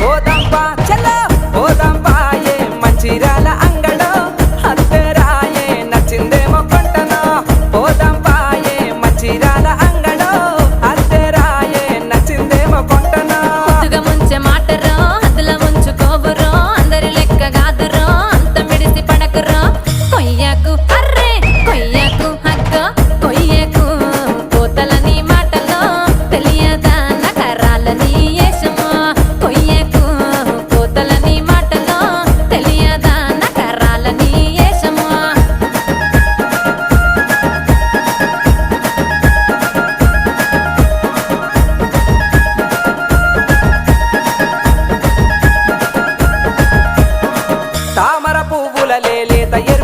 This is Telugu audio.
పోదాంపా చలో పోదాంపా ఏ మంచిర్యాల అంగడో అత్తరాయే నచ్చిందేమో కొంటనో పోదాంపా ఏ మంచిర్యాల అంగడో అత్తరాయే నచ్చిందేమో కొంటనో ముద్దుగా ముంచే మాటరో అందులో ముంచుకోవురో అందరి లెక్క కాదురో అంత మిడిసి పడకురో కొయ్యకు అర్రే కొయ్యకు హగ్గ కొయ్యకు కోతలని మాటలో తెలియదా నకరాలని ఏషమో కొయ్యకు కోతలని మాటలో తెలియదా నకరాలని ఏషమో తామర పువ్వుల లేత ఎరుపు